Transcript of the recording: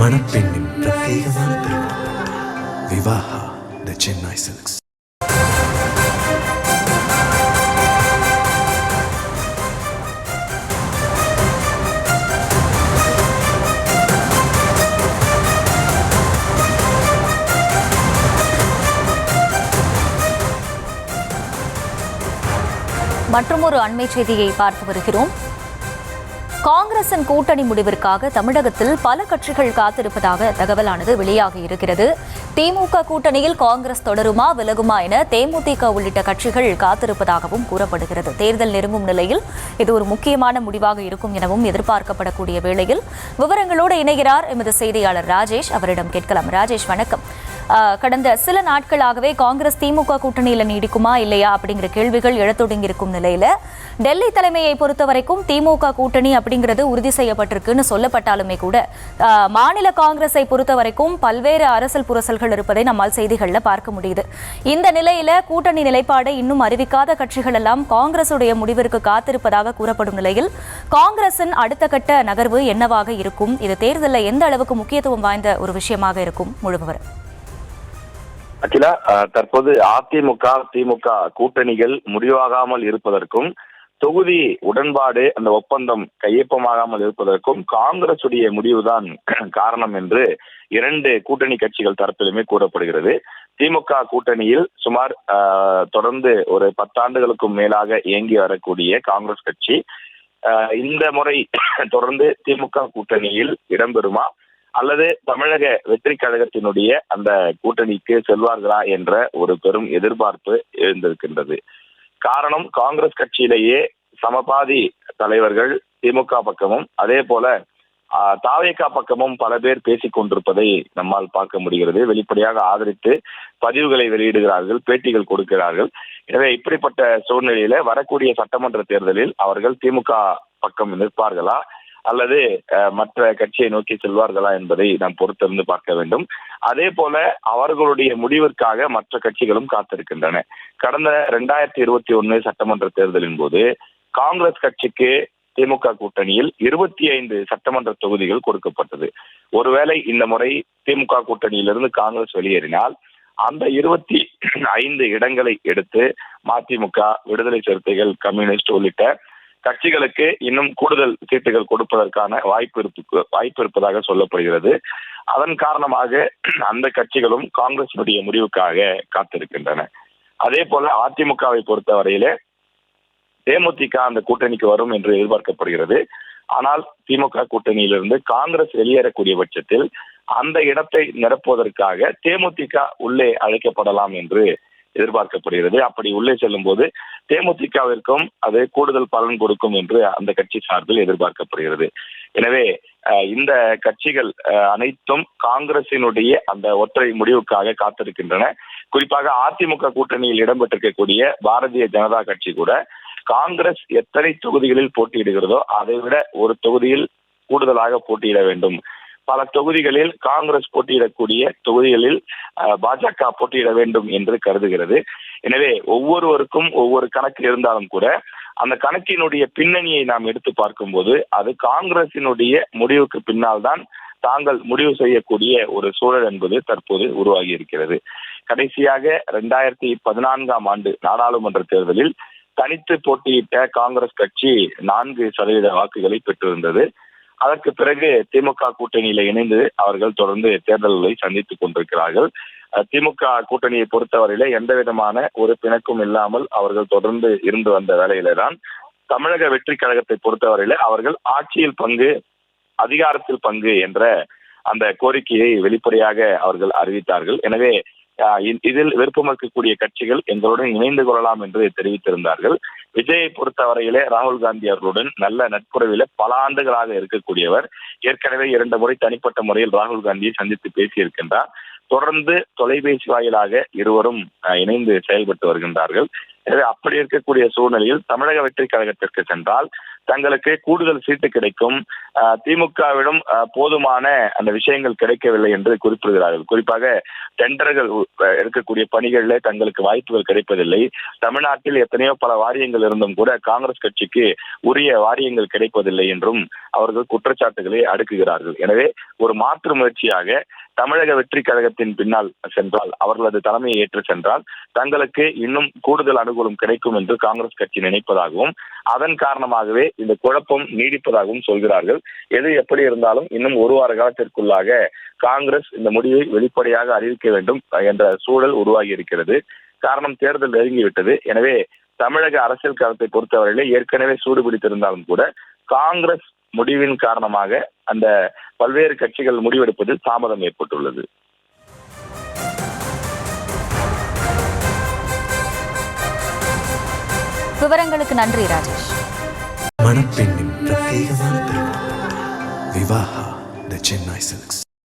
மணப்பெண்ணின் பிரத்யேகமான திருமணம் விவாஹா தி சென்னை சில்க்ஸ். மற்றொரு அண்மை செய்தியை பார்த்து வருகிறோம். காங்கிரசின் கூட்டணி முடிவிற்காக தமிழகத்தில் பல கட்சிகள் காத்திருப்பதாக தகவலானது வெளியாகி இருக்கிறது. திமுக கூட்டணியில் காங்கிரஸ் தொடருமா விலகுமா என தேமுதிக உள்ளிட்ட கட்சிகள் காத்திருப்பதாகவும் கூறப்படுகிறது. தேர்தல் நெருங்கும் நிலையில் இது ஒரு முக்கியமான முடிவாக இருக்கும் எனவும் எதிர்பார்க்கப்படக்கூடிய வேளையில் விவரங்களோடு இணைகிறார் எமது செய்தியாளர் ராஜேஷ். அவரிடம் கேட்கலாம். ராஜேஷ், வணக்கம். கடந்த சில நாட்களாகவே காங்கிரஸ் திமுக கூட்டணியில் நீடிக்குமா இல்லையா அப்படிங்கிற கேள்விகள் எழத் தொடங்கியிருக்கும் நிலையில டெல்லி தலைமையை பொறுத்தவரைக்கும் திமுக கூட்டணி அப்படிங்கிறது உறுதி செய்யப்பட்டிருக்குன்னு சொல்லப்பட்டாலுமே கூட மாநில காங்கிரஸை பொறுத்தவரைக்கும் பல்வேறு அரசியல் புரசல்கள் இருப்பதை நம்மால் செய்திகள்ல பார்க்க முடியுது. இந்த நிலையில கூட்டணி நிலைப்பாடை இன்னும் அறிவிக்காத கட்சிகள் எல்லாம் காங்கிரசுடைய முடிவிற்கு காத்திருப்பதாக கூறப்படும் நிலையில் காங்கிரசின் அடுத்த கட்ட நகர்வு என்னவாக இருக்கும்? இது தேர்தலில் எந்த அளவுக்கு முக்கியத்துவம் வாய்ந்த ஒரு விஷயமாக இருக்கும்? முழுவதும் அகிலா, தற்போது அதிமுக திமுக கூட்டணிகள் முடிவாகாமல் இருப்பதற்கும் தொகுதி உடன்பாடு அந்த ஒப்பந்தம் கையொப்பமாகாமல் இருப்பதற்கும் காங்கிரசுடைய முடிவுதான் காரணம் என்று இரண்டு கூட்டணி கட்சிகள் தரப்பிலுமே கூறப்படுகிறது. திமுக கூட்டணியில் சுமார் தொடர்ந்து ஒரு 10 ஆண்டுகளுக்கும் மேலாக இயங்கி வரக்கூடிய காங்கிரஸ் கட்சி இந்த முறை தொடர்ந்து திமுக கூட்டணியில் இடம்பெறுமா அல்லது தமிழக வெற்றி கழகத்தினுடைய அந்த கூட்டணிக்கு செல்வார்களா என்ற ஒரு பெரும் எதிர்பார்ப்பு எழுந்திருக்கின்றது. காரணம், காங்கிரஸ் கட்சியிலேயே சமபாதி தலைவர்கள் திமுக பக்கமும் அதே போல தாவேகா பக்கமும் பல பேர் பேசிக் கொண்டிருப்பதை நம்மால் பார்க்க முடிகிறது. வெளிப்படையாக ஆதரித்து பதிவுகளை வெளியிடுகிறார்கள், பேட்டிகள் கொடுக்கிறார்கள். எனவே இப்படிப்பட்ட சூழ்நிலையில வரக்கூடிய சட்டமன்ற தேர்தலில் அவர்கள் திமுக பக்கம் நிற்பார்களா அல்லது மற்ற கட்சியை நோக்கி செல்வார்களா என்பதை நாம் பொறுத்திருந்து பார்க்க வேண்டும். அதே போல அவர்களுடைய முடிவிற்காக மற்ற கட்சிகளும் காத்திருக்கின்றன. கடந்த 2021 சட்டமன்ற தேர்தலின் போது காங்கிரஸ் கட்சிக்கு திமுக கூட்டணியில் 25 சட்டமன்ற தொகுதிகள் கொடுக்கப்பட்டது. ஒருவேளை இந்த முறை திமுக கூட்டணியிலிருந்து காங்கிரஸ் வெளியேறினால் அந்த 25 இடங்களை எடுத்து மதிமுக, விடுதலை சிறுத்தைகள், கம்யூனிஸ்ட் உள்ளிட்ட கட்சிகளுக்கு இன்னும் கூடுதல் சீட்டுகள் கொடுப்பதற்கான வாய்ப்பு இருப்பதாக சொல்லப்படுகிறது. அதன் காரணமாக அந்த கட்சிகளும் காங்கிரசினுடைய முடிவுக்காக காத்திருக்கின்றன. அதே போல அதிமுகவை பொறுத்தவரையிலே தேமுதிக அந்த கூட்டணிக்கு வரும் என்று எதிர்பார்க்கப்படுகிறது. ஆனால் திமுக கூட்டணியிலிருந்து காங்கிரஸ் வெளியேறக்கூடிய பட்சத்தில் அந்த இடத்தை நிரப்புவதற்காக தேமுதிக உள்ளே அழைக்கப்படலாம் என்று எதிர்பார்க்கப்படுகிறது. அப்படி உள்ளே செல்லும் போது தேமுதிகவிற்கும் அது கூடுதல் பலன் கொடுக்கும் என்று அந்த கட்சி சார்பில் எதிர்பார்க்கப்படுகிறது. எனவே இந்த கட்சிகள் அனைத்தும் காங்கிரசினுடைய அந்த ஒற்றை முடிவுக்காக காத்திருக்கின்றன. குறிப்பாக அதிமுக கூட்டணியில் இடம்பெற்றிருக்கக்கூடிய பாரதிய ஜனதா கட்சி கூட காங்கிரஸ் எத்தனை தொகுதிகளில் போட்டியிடுகிறதோ அதை விட ஒரு தொகுதியில் கூடுதலாக போட்டியிட வேண்டும். பல தொகுதிகளில் காங்கிரஸ் போட்டியிடக்கூடிய தொகுதிகளில் பாஜக போட்டியிட வேண்டும் என்று கருதுகிறது. எனவே ஒவ்வொருவருக்கும் ஒவ்வொரு கணக்கு இருந்தாலும் கூட அந்த கணக்கினுடைய பின்னணியை நாம் எடுத்து பார்க்கும்போது அது காங்கிரசினுடைய முடிவுக்கு பின்னால் தான் தாங்கள் முடிவு செய்யக்கூடிய ஒரு சூழல் என்பது தற்போது உருவாகி இருக்கிறது. கடைசியாக 2014 ஆண்டு நாடாளுமன்ற தேர்தலில் தனித்து போட்டியிட்ட காங்கிரஸ் கட்சி 4% வாக்குகளை பெற்றிருந்தது. அதற்கு பிறகு திமுக கூட்டணியில இணைந்து அவர்கள் தொடர்ந்து தேர்தல்களை சந்தித்துக் கொண்டிருக்கிறார்கள். திமுக கூட்டணியை பொறுத்தவரையில எந்த விதமான ஒரு பிணக்கும் இல்லாமல் அவர்கள் தொடர்ந்து இருந்து வந்த வேளையில தான் தமிழக வெற்றி கழகத்தை பொறுத்தவரையில அவர்கள் ஆட்சியில் பங்கு, அதிகாரத்தில் பங்கு என்ற அந்த கோரிக்கையை வெளிப்படையாக அவர்கள் அறிவித்தார்கள். எனவே இதில் விருப்பம் இருக்கக்கூடிய கட்சிகள் எங்களுடன் இணைந்து கொள்ளலாம் என்று தெரிவித்திருந்தார்கள். விஜயை பொறுத்தவரையிலே ராகுல் காந்தி அவர்களுடன் நல்ல நட்புறவில பல ஆண்டுகளாக இருக்கக்கூடியவர். ஏற்கனவே 2 முறை தனிப்பட்ட முறையில் ராகுல் காந்தியை சந்தித்து பேசியிருக்கின்றார். தொடர்ந்து தொலைபேசி வாயிலாக இருவரும் இணைந்து செயல்பட்டு வருகின்றார்கள். எனவே அப்படி இருக்கக்கூடிய சூழ்நிலையில் தமிழக வெற்றி கழகத்திற்கு சென்றால் தங்களுக்கு கூடுதல் சீட்டு கிடைக்கும், திமுகவிடம் போதுமான அந்த விஷயங்கள் கிடைக்கவில்லை என்று குறிப்பிடுகிறார்கள். குறிப்பாக டெண்டர்கள் இருக்கக்கூடிய பணிகளில் தங்களுக்கு வாய்ப்புகள் கிடைப்பதில்லை. தமிழ்நாட்டில் எத்தனையோ பல வாரியங்கள் இருந்தும் கூட காங்கிரஸ் கட்சிக்கு உரிய வாரியங்கள் கிடைப்பதில்லை என்றும் அவர்கள் குற்றச்சாட்டுகளை அடுக்குகிறார்கள். எனவே ஒரு மாற்று முயற்சியாக தமிழக வெற்றி கழகத்தின் பின்னால் சென்றால், அவர்களது தலைமையை ஏற்று சென்றால் தங்களுக்கு இன்னும் கூடுதல் அனுகூலம் கிடைக்கும் என்று காங்கிரஸ் கட்சி நினைப்பதாகவும், அதன் காரணமாகவே இந்த குழப்பம் நீடிப்பதாகவும் சொல்கிறார்கள். எது எப்படி இருந்தாலும் இன்னும் ஒரு வார காலத்திற்குள்ளாக காங்கிரஸ் இந்த முடிவை வெளிப்படையாக அறிவிக்க வேண்டும் என்ற சூழல் உருவாகி இருக்கிறது. காரணம், தேர்தல் நெருங்கிவிட்டது. எனவே தமிழக அரசியல் களத்தை பொறுத்தவரையிலே ஏற்கனவே சூடுபிடித்திருந்தாலும் கூட காங்கிரஸ் முடிவின் காரணமாக அந்த பல்வேறு கட்சிகள் முடிவெடுப்பதில் தாமதம் ஏற்பட்டுள்ளது. விவரங்களுக்கு நன்றி ராஜேஷ். மணப்பெண்ணின் பிரத்யேகமான திருமணம் விவாஹா தி சென்னை சில்க்ஸ்.